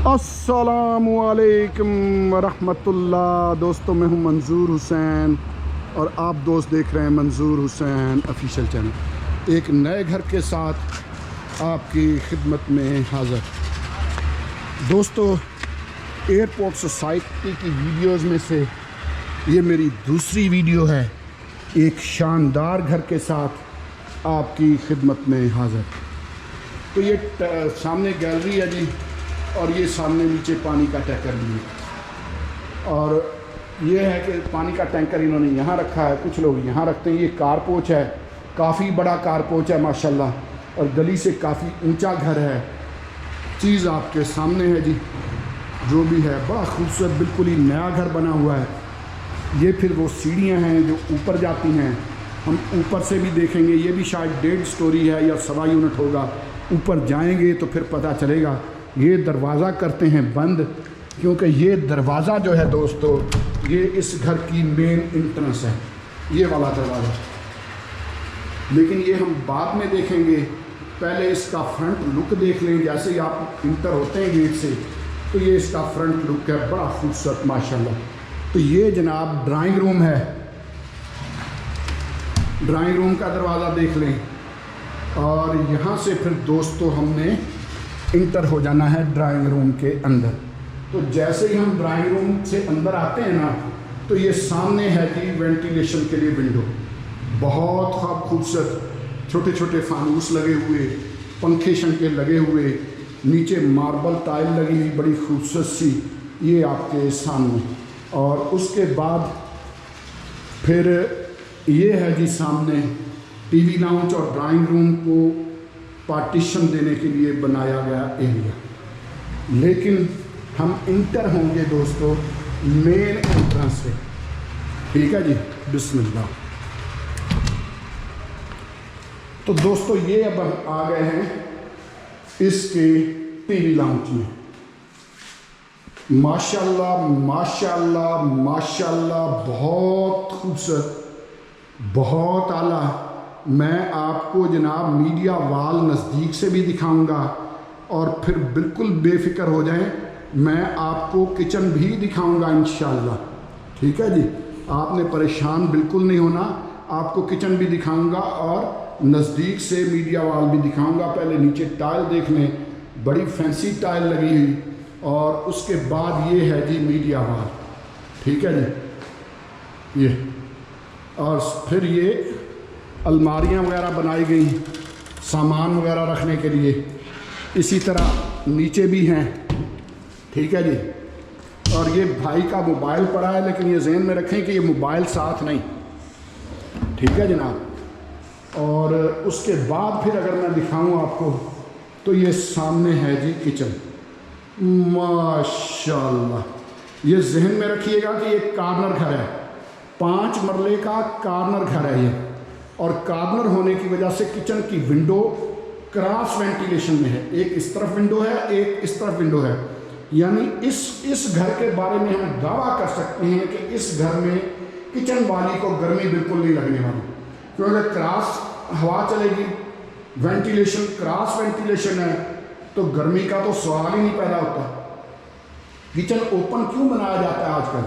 अस्सलामुअलैकुम वरहमतुल्लाह। दोस्तों, मैं हूं मंजूर हुसैन और आप दोस्त देख रहे हैं मंजूर हुसैन ऑफिशियल चैनल। एक नए घर के साथ आपकी खिदमत में हाज़िर। दोस्तों, एयरपोर्ट सोसाइटी की वीडियोस में से ये मेरी दूसरी वीडियो है, एक शानदार घर के साथ आपकी खिदमत में हाज़िर। तो ये सामने गैलरी है जी, और ये सामने नीचे पानी का टैंकर भी है। और ये है कि पानी का टैंकर इन्होंने यहाँ रखा है, कुछ लोग यहाँ रखते हैं। ये कारपोच है, काफ़ी बड़ा कारपोच है माशाल्लाह, और गली से काफ़ी ऊंचा घर है। चीज़ आपके सामने है जी, जो भी है बड़ा खूबसूरत, बिल्कुल ही नया घर बना हुआ है। ये फिर वो सीढ़ियाँ हैं जो ऊपर जाती हैं, हम ऊपर से भी देखेंगे। ये भी शायद 1.5 स्टोरी है या 1.25 यूनिट होगा। ऊपर जाएंगे तो फिर पता चलेगा। ये दरवाज़ा करते हैं बंद, क्योंकि ये दरवाज़ा जो है दोस्तों, ये इस घर की मेन एंट्रेंस है, ये वाला दरवाज़ा। लेकिन ये हम बाद में देखेंगे, पहले इसका फ्रंट लुक देख लें। जैसे ही आप इंटर होते हैं गेट से, तो ये इसका फ्रंट लुक है, बड़ा खूबसूरत माशाल्लाह। तो ये जनाब ड्राइंग रूम है, ड्राइंग रूम का दरवाज़ा देख लें। और यहाँ से फिर दोस्तों हमने इंटर हो जाना है ड्राइंग रूम के अंदर। तो जैसे ही हम ड्राइंग रूम से अंदर आते हैं ना, तो ये सामने है जी वेंटिलेशन के लिए विंडो, बहुत खूबसूरत, छोटे छोटे फानूस लगे हुए, पंखे शंखे लगे हुए, नीचे मार्बल टाइल लगी हुई बड़ी खूबसूरत सी, ये आपके सामने। और उसके बाद फिर ये है जी सामने टीवी लाउंज और ड्राइंग रूम को पार्टीशन देने के लिए बनाया गया एरिया। लेकिन हम इंटर होंगे दोस्तों मेन एंट्रेंस से, ठीक है जी, बिस्मिल्लाह। तो दोस्तों, ये अब हम आ गए हैं इसके टीवी लाउंज में। माशाल्लाह माशाल्लाह माशाल्लाह, बहुत खूबसूरत, बहुत आला। मैं आपको जनाब मीडिया वाल नज़दीक से भी दिखाऊंगा, और फिर बिल्कुल बेफिक्र हो जाएं, मैं आपको किचन भी दिखाऊंगा इंशाल्लाह, ठीक है जी। आपने परेशान बिल्कुल नहीं होना, आपको किचन भी दिखाऊंगा और नज़दीक से मीडिया वाल भी दिखाऊंगा। पहले नीचे टाइल देख लें, बड़ी फैंसी टाइल लगी हुई, और उसके बाद ये है जी मीडिया वाल, ठीक है जी। ये और फिर ये अलमारियाँ वगैरह बनाई गई सामान वगैरह रखने के लिए। इसी तरह नीचे भी हैं, ठीक है जी। और ये भाई का मोबाइल पड़ा है, लेकिन ये ज़हन में रखें कि ये मोबाइल साथ नहीं, ठीक है जनाब। और उसके बाद फिर अगर मैं दिखाऊं आपको, तो ये सामने है जी किचन, माशाल्लाह। ये जहन में रखिएगा कि ये कार्नर घर है, 5 मरले का कार्नर घर है ये। और कार्नर होने की वजह से किचन की विंडो क्रॉस वेंटिलेशन में है, एक इस तरफ विंडो है, एक इस तरफ विंडो है। यानी इस घर के बारे में हम दावा कर सकते हैं कि इस घर में किचन वाली को गर्मी बिल्कुल नहीं लगने वाली, क्योंकि क्रॉस हवा चलेगी, वेंटिलेशन क्रॉस वेंटिलेशन है, तो गर्मी का तो सवाल ही नहीं पैदा होता। किचन ओपन क्यों बनाया जाता है आजकल?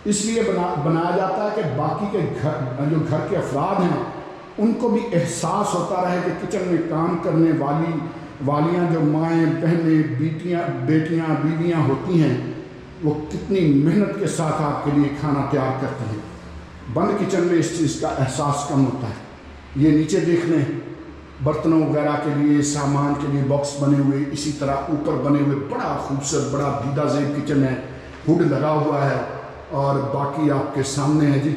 इसलिए बनाया जाता है कि बाकी के घर, जो घर के अफराद हैं, उनको भी एहसास होता रहे कि किचन में काम करने वालियाँ जो माएँ, बहनें, बेटियाँ, बीवियाँ होती हैं, वो कितनी मेहनत के साथ आपके लिए खाना तैयार करती हैं। बंद किचन में इस चीज़ का एहसास कम होता है। ये नीचे देख लें, बर्तनों वगैरह के लिए, सामान के लिए बॉक्स बने हुए, इसी तरह ऊपर बने हुए, बड़ा खूबसूरत, बड़ा दीदा ज़ेब किचन है, हुड लगा हुआ है। और बाकी आपके सामने है जी,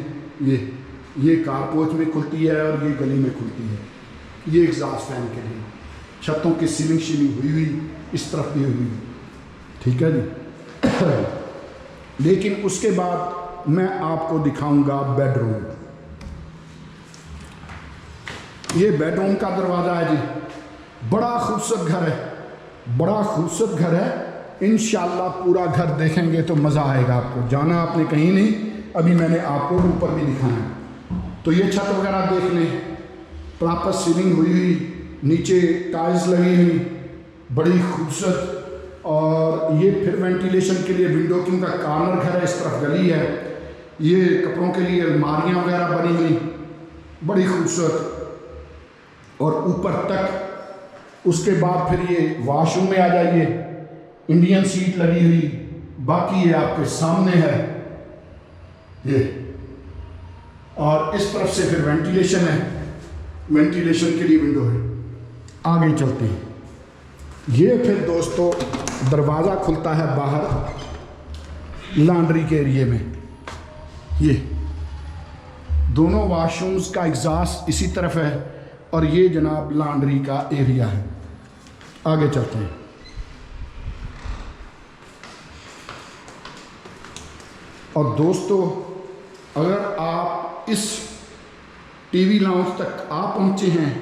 ये कारपोच में खुलती है और ये गली में खुलती है, ये एग्जॉस्ट फैन के लिए। छतों की सीलिंग हुई इस तरफ भी हुई, ठीक है जी। लेकिन उसके बाद मैं आपको दिखाऊंगा बेडरूम। ये बेडरूम का दरवाज़ा है जी, बड़ा खूबसूरत घर है, बड़ा खूबसूरत घर है। इंशाल्लाह पूरा घर देखेंगे तो मज़ा आएगा आपको। जाना आपने कहीं नहीं, अभी मैंने आपको ऊपर भी दिखाना है। तो ये छत वगैरह देख लें, प्रॉपर सीलिंग हुई, नीचे टाइल्स लगी हुई, बड़ी खूबसूरत। और ये फिर वेंटिलेशन के लिए विंडो, क्योंकि कॉर्नर घर है, इस तरफ गली है। ये कपड़ों के लिए अलमारियाँ वगैरह बनी हुई, बड़ी खूबसूरत, और ऊपर तक। उसके बाद फिर ये वॉशरूम में आ जाइए, इंडियन सीट लगी हुई, बाकी ये आपके सामने है ये। और इस तरफ से फिर वेंटिलेशन है, वेंटिलेशन के लिए विंडो है। आगे चलते हैं। ये फिर दोस्तों दरवाज़ा खुलता है बाहर लॉन्ड्री के एरिए में। ये दोनों वॉशरूम्स का एग्जॉस्ट इसी तरफ है, और ये जनाब लॉन्ड्री का एरिया है। आगे चलते हैं। और दोस्तों अगर आप इस टीवी लाउंज तक आ पहुंचे हैं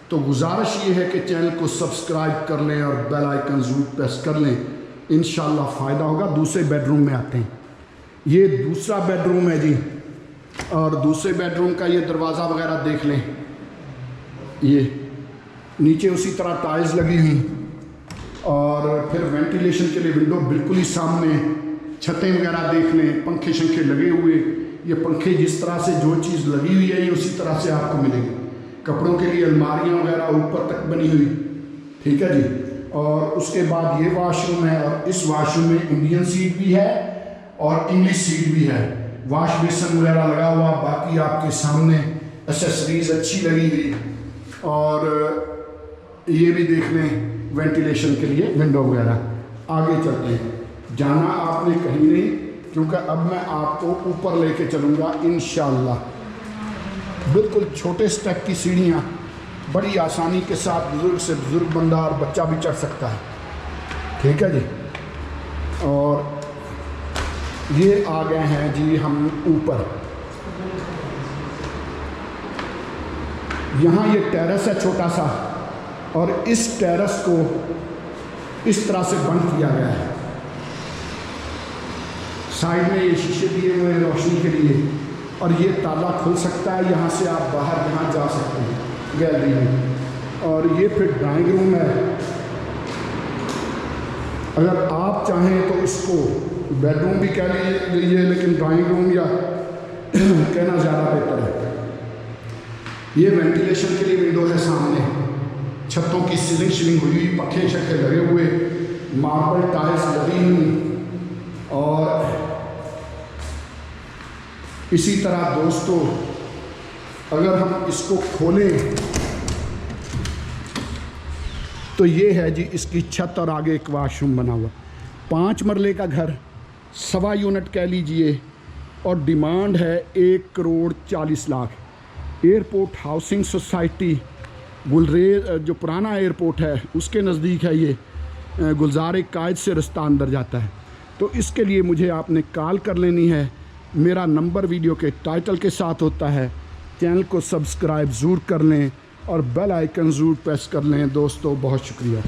तो गुजारिश ये है कि चैनल को सब्सक्राइब कर लें और बेल आइकन ज़रूर प्रेस कर लें, इंशाल्लाह फ़ायदा होगा। दूसरे बेडरूम में आते हैं। ये दूसरा बेडरूम है जी, और दूसरे बेडरूम का ये दरवाज़ा वगैरह देख लें। ये नीचे उसी तरह टाइल्स लगी हुई, और फिर वेंटिलेशन के लिए विंडो बिल्कुल ही सामने। छतें वगैरह देख लें, पंखे शंखे लगे हुए। ये पंखे जिस तरह से जो चीज़ लगी हुई है ये उसी तरह से आपको मिलेगी। कपड़ों के लिए अलमारियाँ वगैरह ऊपर तक बनी हुई, ठीक है जी। और उसके बाद ये वॉशरूम है, और इस वॉशरूम में इंडियन सीट भी है और इंग्लिश सीट भी है। वॉश बेसन वगैरह लगा हुआ, बाकी आपके सामने एसेसरीज अच्छी लगी हुई। और ये भी देख लें वेंटिलेशन के लिए विंडो वगैरह। आगे चलते हैं। जाना आपने कहीं नहीं, क्योंकि अब मैं आपको ऊपर लेके चलूँगा इंशाअल्लाह। बिल्कुल छोटे स्टेप की सीढ़ियाँ, बड़ी आसानी के साथ बुज़ुर्ग से बुज़ुर्ग बंदा और बच्चा भी चढ़ सकता है, ठीक है जी। और ये आ गए हैं जी हम ऊपर। यहाँ ये टेरेस है छोटा सा, और इस टेरेस को इस तरह से बंद किया गया है। साइड में ये शीशे दिए हुए हैं रोशनी के लिए, और ये ताला खुल सकता है। यहाँ से आप बाहर यहाँ जा सकते हैं गैलरी में। और ये फिर ड्राइंग रूम है। अगर आप चाहें तो इसको बेडरूम भी कह लीजिए, लेकिन ड्राइंग रूम या कहना ज़्यादा बेहतर है। ये वेंटिलेशन के लिए विंडो है सामने। छतों की सीलिंग शीलिंग हुई, पखे शखे लगे हुए, मार्बल टाइल्स लगी हुई। और इसी तरह दोस्तों अगर हम इसको खोलें तो ये है जी इसकी छत, और आगे एक वॉशरूम बना हुआ। 5 मरले का घर, 1.25 यूनिट कह लीजिए, और डिमांड है 1,40,00,000। एयरपोर्ट हाउसिंग सोसाइटी गुलरेज, जो पुराना एयरपोर्ट है उसके नज़दीक है। ये गुलजार कायद से रास्ता अंदर जाता है। तो इसके लिए मुझे आपने कॉल कर लेनी है। मेरा नंबर वीडियो के टाइटल के साथ होता है। चैनल को सब्सक्राइब ज़रूर कर लें और बेल आइकन ज़रूर प्रेस कर लें। दोस्तों बहुत शुक्रिया।